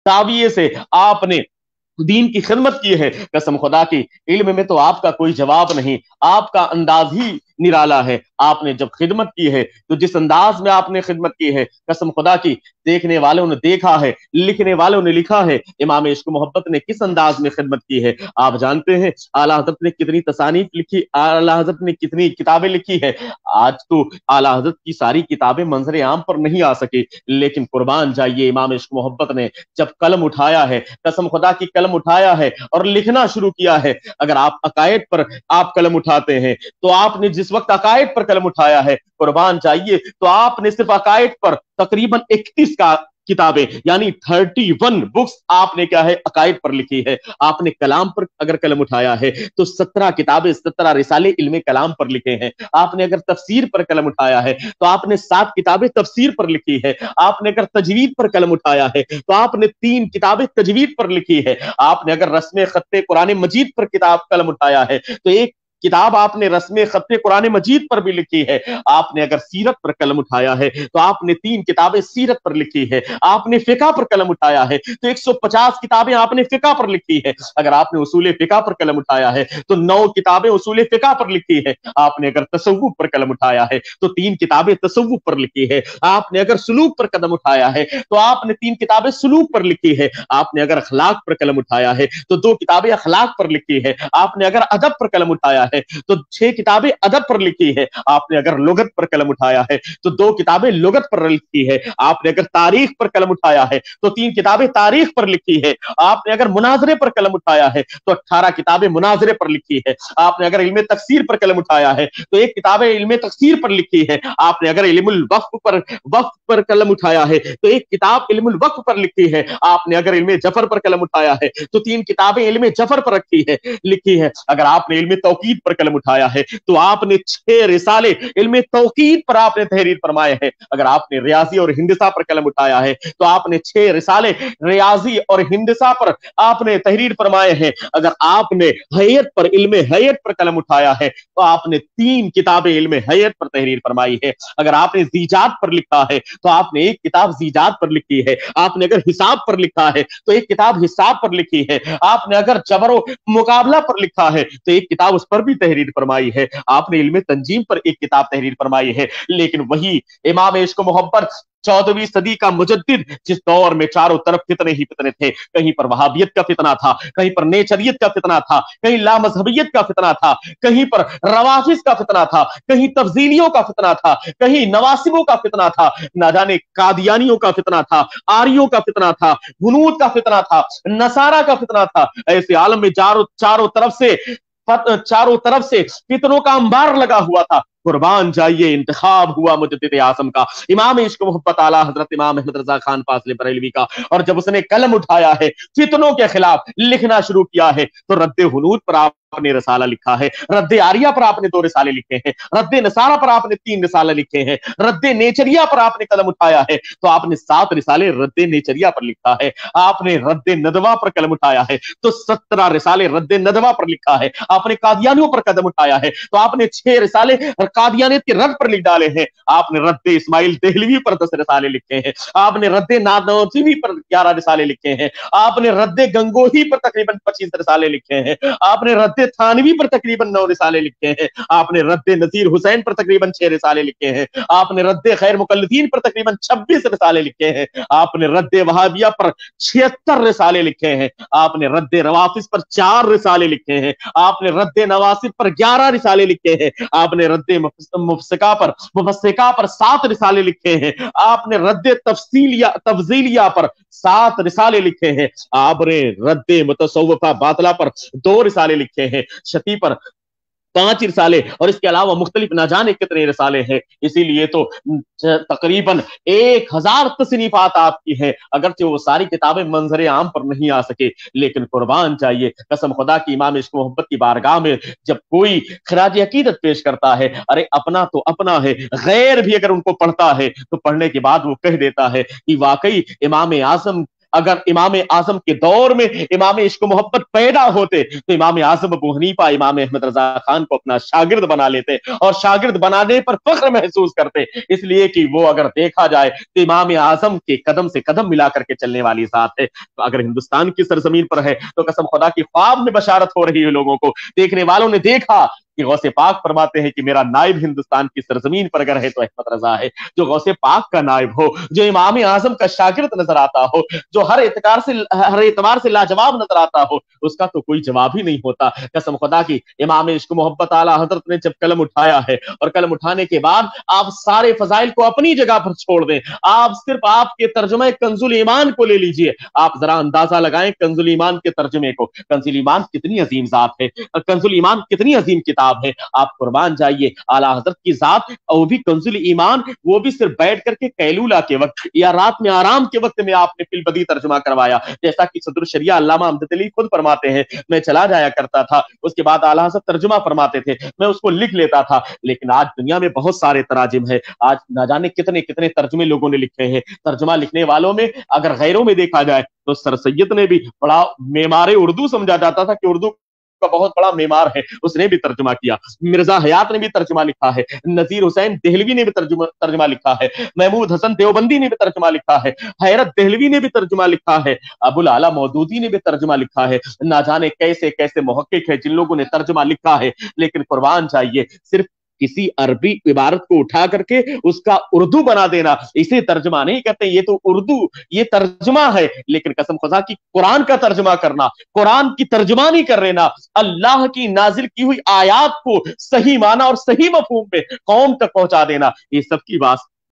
ताविये से आपने दीन की खिदमत की है, कसम खुदा की इल्म में तो आपका कोई जवाब नहीं, आपका अंदाज ही निराला है। आपने जब खिदमत की है तो जिस अंदाज में आपने खिदमत की है, कसम खुदा की देखने वालों ने देखा है, लिखने वालों ने लिखा है, इमाम इश्क मोहब्बत ने किस अंदाज में खिदमत की है। आप जानते हैं आला हजरत ने कितनी तसानीफ लिखी, आला हजरत ने कितनी किताबें लिखी है। आज तो आला हजरत की सारी किताबें मंजर आम पर नहीं आ सकी, लेकिन कुर्बान जाइए इमाम इश्क मोहब्बत ने जब कलम उठाया है, कसम खुदा की कलम उठाया है और लिखना शुरू किया है। अगर आप अकायद पर आप कलम उठाते हैं तो आपने जिस वक्त अकायद पर कलम उठाया है, कुर्बान जाइए, तो आपने सिर्फ अकायद पर तकरीबन 31 का किताबें यानी 31 बुक्स आपने क्या है अकायद पर लिखी है। आपने कलाम पर अगर कलम उठाया है तो 17 किताबें 17 रिसाले इल्मे कलाम पर लिखे हैं। आपने अगर तफसीर पर कलम उठाया है तो आपने 7 किताबें तफसीर पर लिखी है। आपने अगर तजवीद पर कलम उठाया है तो आपने 3 किताबें तजवीद पर लिखी है। आपने अगर रस्म खत्ते कुरान मजीद पर किताब कलम उठाया है तो एक किताब आपने रस्म खत्ते कुरान मजीद पर भी लिखी है। आपने अगर सीरत पर कलम उठाया है तो आपने 3 किताबें सीरत पर लिखी है। आपने फिका पर कलम उठाया है तो 150 किताबें आपने फिका पर लिखी है। अगर आपने उसूल फिका पर कलम उठाया है तो 9 किताबें उसूल फिका पर लिखी है। आपने अगर तसव्वुफ पर कलम उठाया है तो 3 किताबें तसव्वुफ पर लिखी है। आपने अगर सुलूक पर कदम उठाया है तो आपने 3 किताबें सुलूक पर लिखी है। आपने अगर अखलाक पर कलम उठाया है तो 2 किताबें अखलाक पर लिखी है। आपने अगर अदब पर कलम उठाया है तो 6 किताबें अदब पर लिखी है। आपने अगर लुगत पर कलम उठाया है तो 2 किताबें लुगत पर लिखी है। आपने अगर तारीख पर कलम उठाया है तो 3 किताबें तारीख पर लिखी है। आपने अगर मुनाजरे पर कलम उठाया है तो 18 किताबें मुनाजरे पर लिखी है। आपने अगर इल्मे तफसीर पर कलम उठाया है तो 1 किताब इल्मे तफसीर पर लिखी है। आपने अगर इल्मुल वक्फ पर कलम उठाया है तो 1 किताब इल्मुल वक्फ पर लिखी है। आपने अगर इल्मे जफर पर कलम उठाया है तो 3 किताबें इल्मे जफर पर लिखी है। अगर आपने इल्मे तौकीद पर कलम उठाया है तो आपने 6 रिसाले इल्मे तौकीद पर आपने तहरीर फरमाए हैं। अगर आपने रियाजी और हिंदसा पर कलम उठाया है तो आपने 6 रिसाले रियाजी और हिंदसा पर आपने तहरीर फरमाए हैं। अगर आपने हैयत पर इल्मे हैयत पर कलम उठाया है तो आपने 3 किताबें इल्मे हैयत पर तहरीर फरमाई है। अगर आपने ज़ीजात पर लिखा है तो आपने 1 किताब ज़ीजात पर लिखी है। आपने अगर हिसाब पर लिखा है तो 1 किताब हिसाब पर लिखी है। आपने अगर जबरो मुकाबला पर लिखा है तो 1 किताब उस पर भी तहरीर फरमाई है। आपने इल्मे तंजीम पर 1 किताब तहरीर फरमाई है। लेकिन वही इमाम इश्क मोहब्बत 14वीं सदी का मुजद्दिद, जिस दौर में चारों तरफ फितने ही फितने थे, कहीं पर वहाबियत का फितना था, कहीं पर नेचरियत का फितना था, कहीं लामजहबियत का फितना था, कहीं पर रवाफिज का फितना था, कहीं तफजीलियों का फितना था, कहीं नवासिबों का फितना था, ना जाने कादियानियों का फितना था, आरियों का फितना था, हुनूद का फितना था, नसारा का फितना था। ऐसे आलम में चारों तरफ से फितनों का अंबार लगा हुआ था। कुर्बान जाइए इंतखाब हुआ मुजद्दिद आज़म का, इमाम इश्क मोहब्बत आला हजरत इमाम अहमद रजा खान फासले बरेलवी का, और जब उसने कलम उठाया है फितनों के खिलाफ लिखना शुरू किया है तो रद्दे हुनूद पर आपने रसाला लिखा है, रद्दे आरिया पर आपने 2 रिसाले लिखे हैं, रद्दे नसारा पर आपने 3 रिसाले लिखे हैं, रद्दे नेचरिया पर आपने कलम उठाया है तो आपने 7 रिसाले रद्दे नेचरिया पर लिखा है। आपने रद्दे नदवा पर कलम उठाया है तो 17 रिसाले रद्दे नदवा पर लिखा है। आपने कादियानियों पर कदम उठाया है तो आपने 6 रिसाले कादियानियत के रद्द पर लिख डाले हैं। आपने रद्दे इस्माइल देहलवी पर 10 रिसाले लिखे हैं। आपने रद्दे नादनौती पर 11 रिसाले लिखे हैं। आपने रद्दे गंगोही पर तकरीबन 25 रिसाले लिखे हैं। आपने रद्दे थानवी पर तकरीबन 9 रिसाले लिखे हैं। आपने रद्दे नजीर हुसैन पर तकरीबन 6 रिसाले लिखे हैं। आपने रद्दे खैर मुकल्लिदीन पर तकरीबन 26 रिसाले लिखे हैं। आपने रद्दे वहाबिया पर 76 रिसाले लिखे हैं। आपने रद्दे रवाफिज पर 4 रिसाले लिखे हैं। आपने रद्दे नवासिब पर 11 रिसाले लिखे हैं। आपने रद्दे मुफस्सिका पर 7 रिसाले लिखे हैं। आपने रद्दे तफजीलिया पर 7 रिसाले लिखे हैं। आपने रद्दे मुतसव्विफा बातिला पर 2 रिसाले लिखे हैं। शती पर 5 रिसाले, और इसके अलावा मुख्तलिफ ना जाने कितने रिसाले हैं। इसीलिए तो तकरीबन 1000 तसनीफात आपकी हैं, अगरचे वो सारी किताबें मंजर आम पर नहीं आ सके। लेकिन कुर्बान चाहिए कसम खुदा की इमाम इश्क मोहब्बत की बारगाह में जब कोई खराज अकीदत पेश करता है, अरे अपना तो अपना है, गैर भी अगर उनको पढ़ता है तो पढ़ने के बाद वो कह देता है कि वाकई इमाम आज़म अगर इमाम आजम के दौर में इमाम इश्क मोहब्बत पैदा होते तो इमाम आजम अबू हनीफा इमाम अहमद रजा खान को अपना शागिर्द बना लेते और शागिर्द बनाने पर फख्र महसूस करते, इसलिए कि वो अगर देखा जाए तो इमाम आजम के कदम से कदम मिला करके चलने वाली जात है। तो अगर हिंदुस्तान की सरजमीन पर है तो कसम खुदा की ख्वाब में बशारत हो रही है, लोगों को देखने वालों ने देखा कि गौसे पाक फरमाते हैं कि मेरा नाइब हिंदुस्तान की सरजमीन पर अगर है तो अहमद रजा है, जो गौसे पाक का नाइब हो, जो इमाम आजम का शागिर्द नजर आता हो, जो हर एतबार से लाजवाब नजर आता हो, उसका तो कोई जवाब ही नहीं होता। कसम खुदा की इमाम इश्क मोहब्बत आला हजरत ने जब कलम उठाया है और कलम उठाने के बाद आप सारे फजाइल को अपनी जगह पर छोड़ दें, आप सिर्फ आपके तर्जुमे कंजुल ईमान को ले लीजिए, आप जरा अंदाजा लगाएं कंजुल ईमान के तर्जुमे को। कंजुल ईमान कितनी अजीम जात है, कंजुल ईमान कितनी अजीम किताब है, आप कुर्बान जाइए आला हजरत की जात, वो भी कंजुल ईमान, वो भी सिर्फ बैठ करके कैलूला के वक्त या रात में आराम के वक्त में आपने फिलबदी तर्जुमा करवाया। जैसा कि सदर शरिया अल्लामा अमजद अली खुद फरमाते हैं, मैं चला जाया करता था, उसके बाद आला हजरत तर्जुमा फरमाते थे, मैं उसको लिख लेता था। लेकिन आज दुनिया में बहुत सारे तराजिम है, आज ना जाने कितने कितने तर्जुमे लोगों ने लिखे हैं। तर्जुमा लिखने वालों में अगर गैरों में देखा जाए तो सर सैयद ने भी बड़ा मेमारे उर्दू समझा जाता था कि उर्दू का बहुत बड़ा मेमार है, उसने भी तर्जुमा किया। मिर्जा हयात ने भी तर्जुमा लिखा है, नजीर हुसैन देहलवी ने भी तर्जुमा लिखा है, महमूद हसन देवबंदी ने भी तर्जुमा लिखा है, हैरत देहलवी ने भी तर्जुमा लिखा है, अबुल आला मौदूदी ने भी तर्जुमा लिखा है। ना जाने कैसे कैसे मुहक्किक है जिन लोगों ने तर्जुमा लिखा है, लेकिन कुर्बान चाहिए सिर्फ किसी अरबी इबारत को उठा करके उसका उर्दू बना देना, इसे तर्जुमा नहीं कहते, ये तो उर्दू, ये तर्जुमा है। लेकिन कसम खुदा की कुरान का तर्जुमा करना, कुरान की तर्जुमानी कर लेना, अल्लाह की नाजिल की हुई आयात को सही माना और सही मफहूम पे कौम तक पहुंचा देना, ये सबकी बात